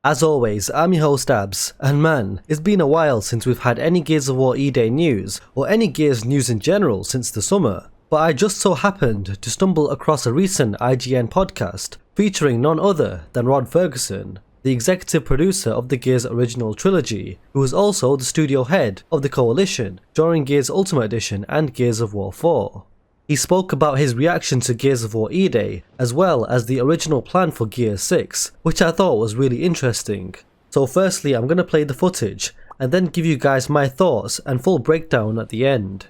As always, I'm your host Abz, and man, it's been a while since we've had any Gears of War Eday news, or any Gears news in general since the summer, but I just so happened to stumble across a recent IGN podcast featuring none other than Rod Ferguson, the executive producer of the Gears original trilogy, who was also the studio head of the Coalition during Gears Ultimate Edition and Gears of War 4. He spoke about his reaction to Gears of War Eday, as well as the original plan for Gears 6, which I thought was really interesting. So firstly, I'm going to play the footage, and then give you guys my thoughts and full breakdown at the end.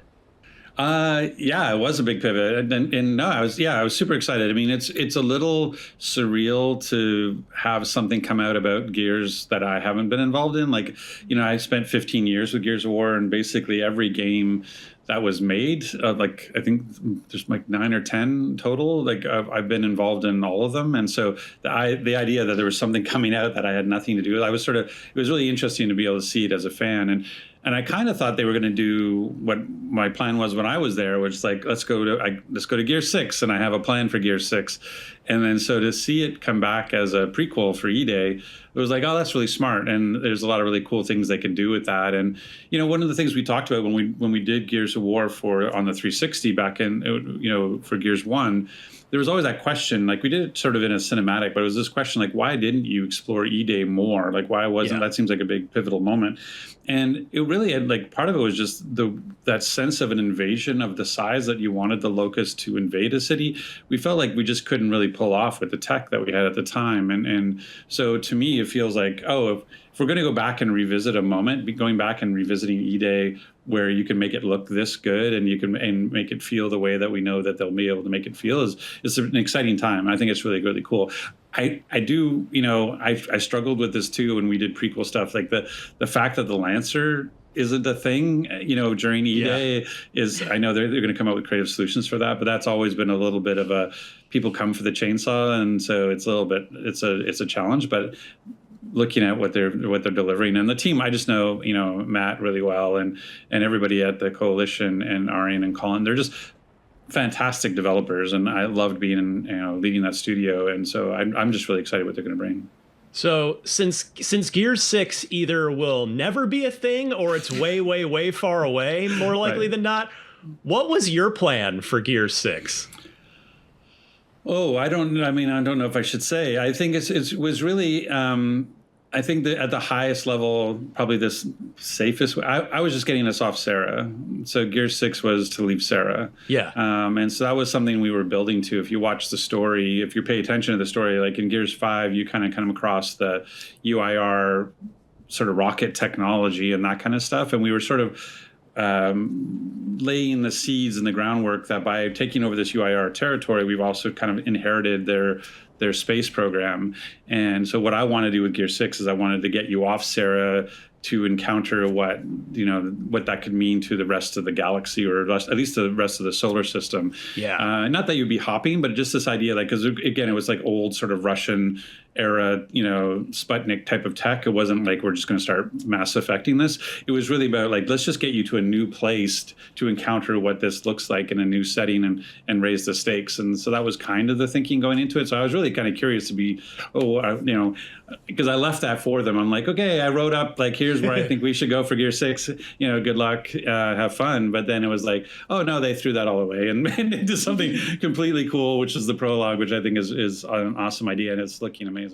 Yeah, it was a big pivot, and no, I was super excited. I mean, it's a little surreal to have something come out about Gears that I haven't been involved in. Like, I spent 15 years with Gears of War, and basically every game that was made, I think there's like 9 or 10 total. Like I've been involved in all of them, and so the idea that there was something coming out that I had nothing to do with, it was really interesting to be able to see it as a fan, and I kind of thought they were going to do what my plan was when I was there, which is like let's go to Gear 6, and I have a plan for Gear 6, and then so to see it come back as a prequel for Eday, it was like, oh, that's really smart, and there's a lot of really cool things they can do with that. And one of the things we talked about when we did Gears of War on the 360 back in for Gears 1, there was always that question, like we did it sort of in a cinematic, but it was this question like, why didn't you explore Eday more? Like why wasn't that seems like a big pivotal moment. And it really had, like, part of it was just that sense of an invasion of the size that you wanted the Locust to invade a city. We felt like we just couldn't really pull off with the tech that we had at the time. And so to me, it feels like, if we're going to go back and revisit a moment, going back and revisiting Eday where you can make it look this good and you can make it feel the way that we know that they'll be able to make it feel is an exciting time. I think it's really, really cool. I do, I struggled with this too when we did prequel stuff, like the fact that the Lancer isn't a thing, during Eday is, I know they're going to come up with creative solutions for that, but that's always been a little bit of people come for the chainsaw. And so it's a little bit, it's a challenge, but looking at what they're delivering, and the team, I just know, Matt really well, and everybody at the Coalition, and Arian and Colin, they're just fantastic developers, and I loved being leading that studio, and so I'm just really excited what they're going to bring. So since Gears 6 either will never be a thing or it's way, way, way far away, more likely than not, what was your plan for Gears 6? Oh, I don't know if I should say. I think it was really, I think that at the highest level, probably the safest way, I was just getting us off Sarah. So Gear 6 was to leave Sarah. Yeah. And so that was something we were building to. If you watch the story, if you pay attention to the story, like in Gears 5, you kind of come across the UIR sort of rocket technology and that kind of stuff. And we were sort of laying the seeds and the groundwork that by taking over this UIR territory, we've also kind of inherited their space program. And so what I want to do with Gear 6 is I wanted to get you off Sarah to encounter what that could mean to the rest of the galaxy, or at least the rest of the solar system. Yeah. Not that you'd be hopping, but just this idea, like, because again, it was like old sort of Russian era, Sputnik type of tech. It wasn't like we're just going to start mass affecting this. It was really about like, let's just get you to a new place to encounter what this looks like in a new setting and raise the stakes. And so that was kind of the thinking going into it. So I was really kind of curious to be, because I left that for them. I'm like, okay, I wrote up like, here's where I think we should go for Gear 6. Good luck, have fun. But then it was like, oh no, they threw that all away and into something completely cool, which is the prologue, which I think is an awesome idea, and it's looking amazing.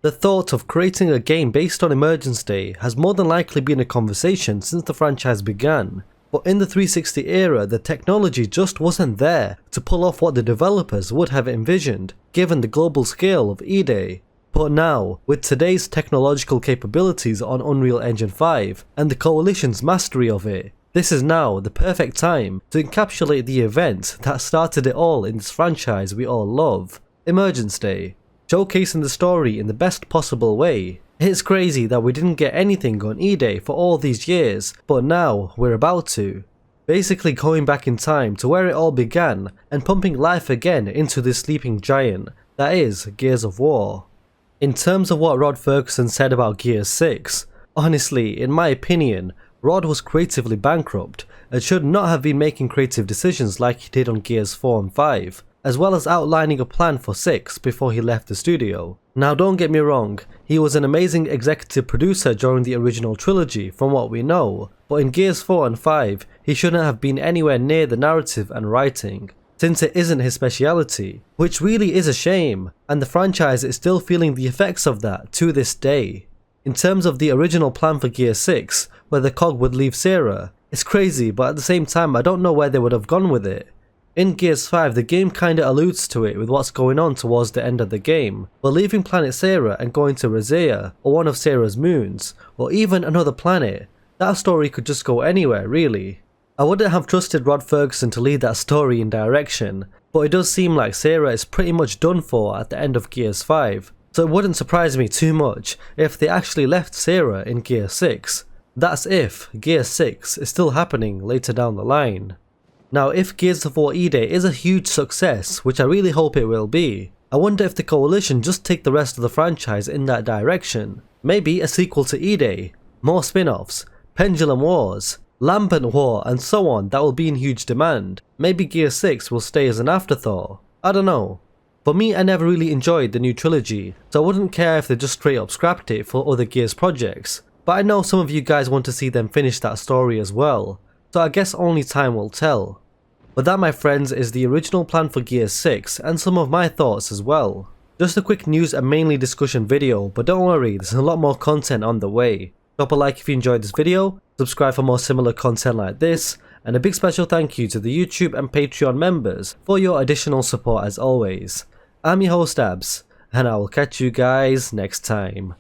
The thought of creating a game based on Emergence Day has more than likely been a conversation since the franchise began, but in the 360 era the technology just wasn't there to pull off what the developers would have envisioned, given the global scale of Eday. But now, with today's technological capabilities on Unreal Engine 5 and the Coalition's mastery of it, this is now the perfect time to encapsulate the event that started it all in this franchise we all love, Emergence Day, showcasing the story in the best possible way. It's crazy that we didn't get anything on Eday for all these years, but now we're about to. Basically going back in time to where it all began and pumping life again into this sleeping giant that is Gears of War. In terms of what Rod Ferguson said about Gears 6, honestly, in my opinion, Rod was creatively bankrupt and should not have been making creative decisions like he did on Gears 4 and 5. as well as outlining a plan for 6 before he left the studio. Now don't get me wrong, he was an amazing executive producer during the original trilogy from what we know, but in Gears 4 and 5 he shouldn't have been anywhere near the narrative and writing, since it isn't his speciality, which really is a shame, and the franchise is still feeling the effects of that to this day. In terms of the original plan for Gear 6, where the cog would leave Sarah, it's crazy, but at the same time I don't know where they would have gone with it. In Gears 5 the game kinda alludes to it with what's going on towards the end of the game, but leaving planet Sarah and going to Rosea, or one of Sarah's moons, or even another planet, that story could just go anywhere really. I wouldn't have trusted Rod Ferguson to lead that story in direction, but it does seem like Sarah is pretty much done for at the end of Gears 5, so it wouldn't surprise me too much if they actually left Sarah in Gear 6. That's if Gear 6 is still happening later down the line. Now if Gears of War Eday is a huge success, which I really hope it will be, I wonder if the Coalition just take the rest of the franchise in that direction. Maybe a sequel to Eday, more spin-offs, Pendulum Wars, Lambent War and so on that will be in huge demand. Maybe Gear 6 will stay as an afterthought. I don't know. For me, I never really enjoyed the new trilogy, so I wouldn't care if they just straight up scrapped it for other Gears projects, but I know some of you guys want to see them finish that story as well, so I guess only time will tell. But that, my friends, is the original plan for Gears 6 and some of my thoughts as well. Just a quick news and mainly discussion video, but don't worry, there's a lot more content on the way. Drop a like if you enjoyed this video, subscribe for more similar content like this, and a big special thank you to the YouTube and Patreon members for your additional support as always. I'm your host Abz, and I will catch you guys next time.